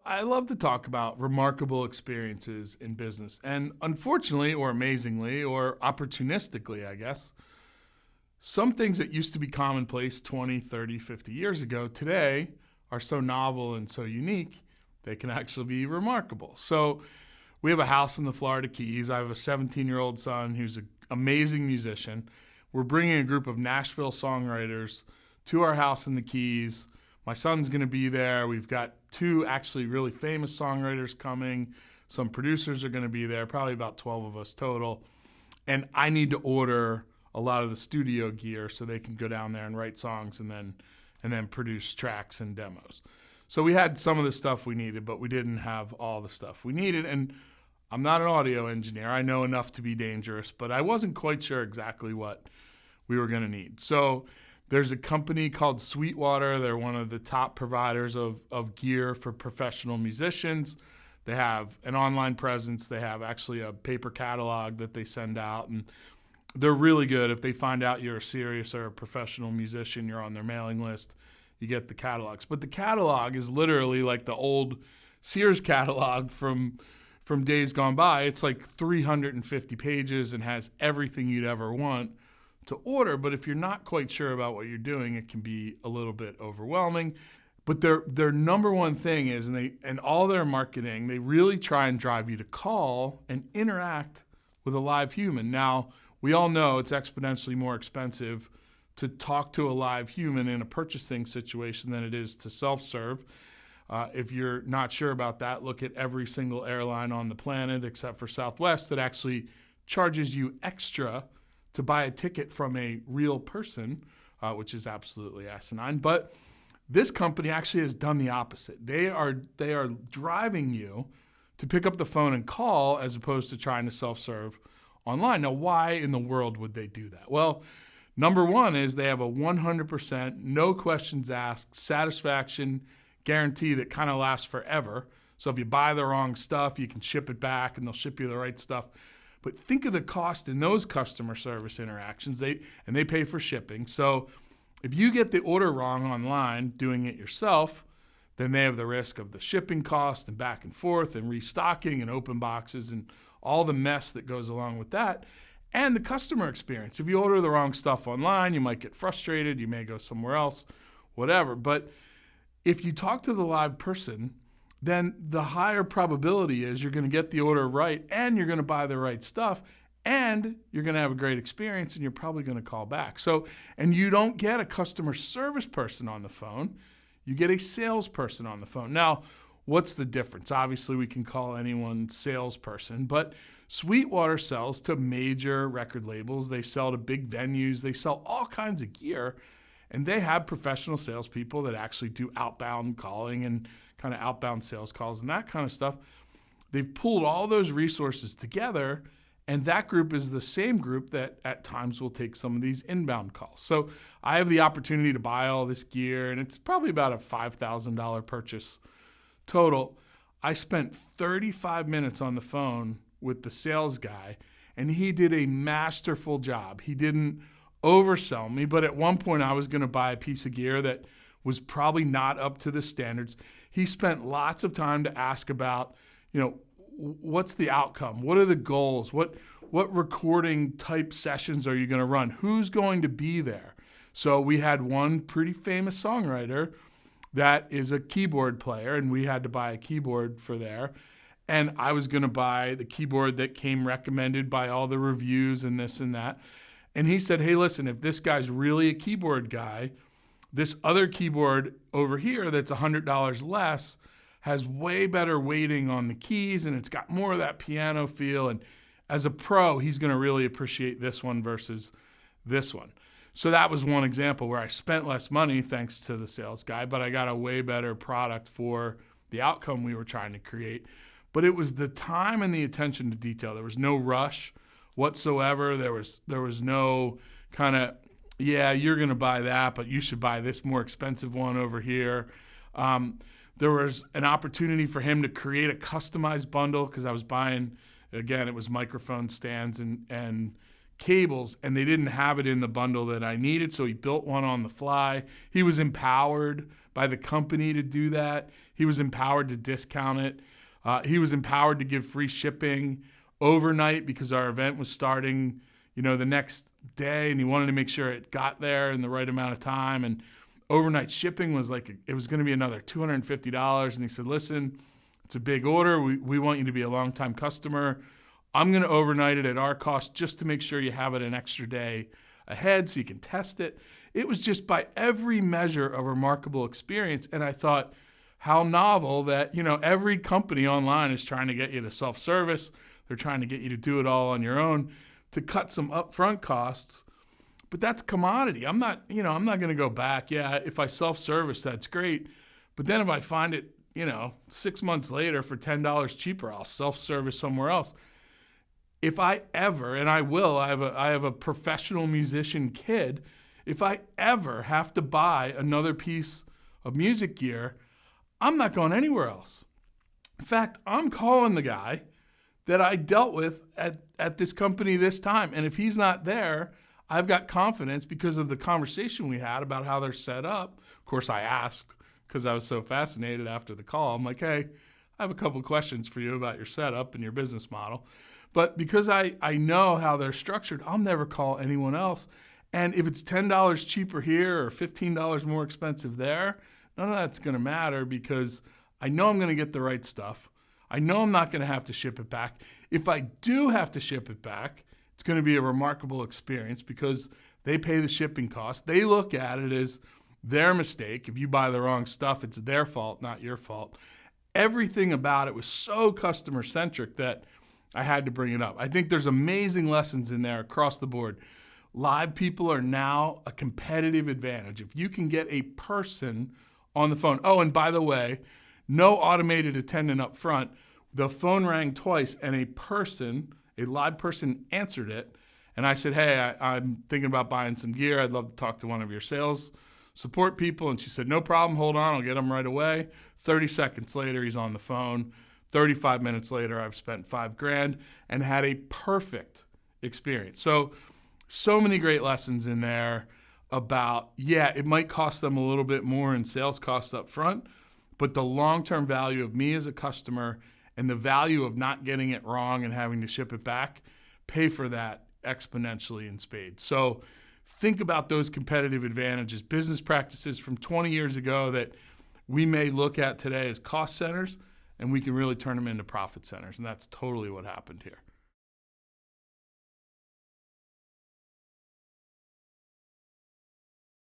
I love to talk about remarkable experiences in business. And unfortunately, or amazingly, or opportunistically, I guess, some things that used to be commonplace 20, 30, 50 years ago today are so novel and so unique, they can actually be remarkable. So we have a house in the Florida Keys. I have a 17-year-old son who's an amazing musician. We're bringing a group of Nashville songwriters to our house in the Keys. My son's going to be there. We've got two actually really famous songwriters coming. Some producers are going to be there, probably about 12 of us total. And I need to order a lot of the studio gear so they can go down there and write songs and then produce tracks and demos. So we had some of the stuff we needed, but we didn't have all the stuff we needed. And I'm not an audio engineer. I know enough to be dangerous, but I wasn't quite sure exactly what we were going to need. So there's a company called Sweetwater. They're one of the top providers of gear for professional musicians. They have an online presence. They have actually a paper catalog that they send out, and they're really good. If they find out you're a serious or a professional musician, you're on their mailing list, you get the catalogs. But the catalog is literally like the old Sears catalog from days gone by. It's like 350 pages and has everything you'd ever want to order. But if you're not quite sure about what you're doing, it can be a little bit overwhelming. But their number one thing is, and all their marketing, they really try and drive you to call and interact with a live human. Now, we all know it's exponentially more expensive to talk to a live human in a purchasing situation than it is to self-serve. If you're not sure about that, look at every single airline on the planet except for Southwest that actually charges you extra to buy a ticket from a real person, which is absolutely asinine. But this company actually has done the opposite. They are driving you to pick up the phone and call as opposed to trying to self-serve online. Now, why in the world would they do that? Well, number one is they have a 100%, no questions asked, satisfaction guarantee that kind of lasts forever. So if you buy the wrong stuff, you can ship it back and they'll ship you the right stuff. But think of the cost in those customer service interactions. They pay for shipping. So if you get the order wrong online doing it yourself, then they have the risk of the shipping cost and back and forth and restocking and open boxes and all the mess that goes along with that. And the customer experience. If you order the wrong stuff online, you might get frustrated. You may go somewhere else, whatever. But if you talk to the live person, then the higher probability is you're going to get the order right and you're going to buy the right stuff and you're going to have a great experience and you're probably going to call back. So, and you don't get a customer service person on the phone. You get a salesperson on the phone. Now, what's the difference? Obviously, we can call anyone salesperson, but Sweetwater sells to major record labels. They sell to big venues. They sell all kinds of gear, and they have professional salespeople that actually do outbound calling and kind of outbound sales calls and that kind of stuff. They've pulled all those resources together, and that group is the same group that at times will take some of these inbound calls. So I have the opportunity to buy all this gear, and it's probably about a $5,000 purchase total. I spent 35 minutes on the phone with the sales guy, and he did a masterful job. He didn't oversell me, but at one point I was going to buy a piece of gear that was probably not up to the standards. He spent lots of time to ask about, what's the outcome? What are the goals? What recording type sessions are you going to run? Who's going to be there? So we had one pretty famous songwriter that is a keyboard player, and we had to buy a keyboard for there. And I was going to buy the keyboard that came recommended by all the reviews and this and that. And he said, hey, listen, if this guy's really a keyboard guy, this other keyboard over here that's $100 less has way better weighting on the keys, and it's got more of that piano feel. And as a pro, he's going to really appreciate this one versus this one. So that was one example where I spent less money thanks to the sales guy, but I got a way better product for the outcome we were trying to create. But it was the time and the attention to detail. There was no rush whatsoever. There was no kind of, yeah, you're going to buy that, but you should buy this more expensive one over here. There was an opportunity for him to create a customized bundle because I was buying, again, it was microphone stands and cables, and they didn't have it in the bundle that I needed, so he built one on the fly. He was empowered by the company to do that. He was empowered to discount it. He was empowered to give free shipping overnight because our event was starting, the next day, and he wanted to make sure it got there in the right amount of time. And overnight shipping was it was going to be another $250. And he said, listen, it's a big order. We want you to be a longtime customer. I'm going to overnight it at our cost just to make sure you have it an extra day ahead so you can test it. It was just by every measure a remarkable experience. And I thought, how novel that, every company online is trying to get you to self-service. They're trying to get you to do it all on your own to cut some upfront costs. But that's commodity. I'm not going to go back. Yeah, if I self-service, that's great. But then if I find it, 6 months later for $10 cheaper, I'll self-service somewhere else. If I ever, and I will, I have a professional musician kid, if I ever have to buy another piece of music gear, I'm not going anywhere else. In fact, I'm calling the guy that I dealt with at this company this time. And if he's not there, I've got confidence because of the conversation we had about how they're set up. Of course, I asked because I was so fascinated after the call. I'm like, hey, I have a couple of questions for you about your setup and your business model. But because I know how they're structured, I'll never call anyone else. And if it's $10 cheaper here or $15 more expensive there, none of that's going to matter because I know I'm going to get the right stuff. I know I'm not going to have to ship it back. If I do have to ship it back, it's going to be a remarkable experience because they pay the shipping cost. They look at it as their mistake. If you buy the wrong stuff, it's their fault, not your fault. Everything about it was so customer-centric that I had to bring it up. I think there's amazing lessons in there across the board. Live people are now a competitive advantage. If you can get a person on the phone. Oh, and by the way, no automated attendant up front. The phone rang twice and a live person answered it. And I said, hey, I'm thinking about buying some gear. I'd love to talk to one of your sales support people. And she said, no problem. Hold on. I'll get them right away. 30 seconds later, he's on the phone. 35 minutes later, I've spent $5,000 and had a perfect experience. So many great lessons in there about, it might cost them a little bit more in sales costs up front, but the long-term value of me as a customer and the value of not getting it wrong and having to ship it back pay for that exponentially in spades. So think about those competitive advantages, business practices from 20 years ago that we may look at today as cost centers, and we can really turn them into profit centers. And that's totally what happened here.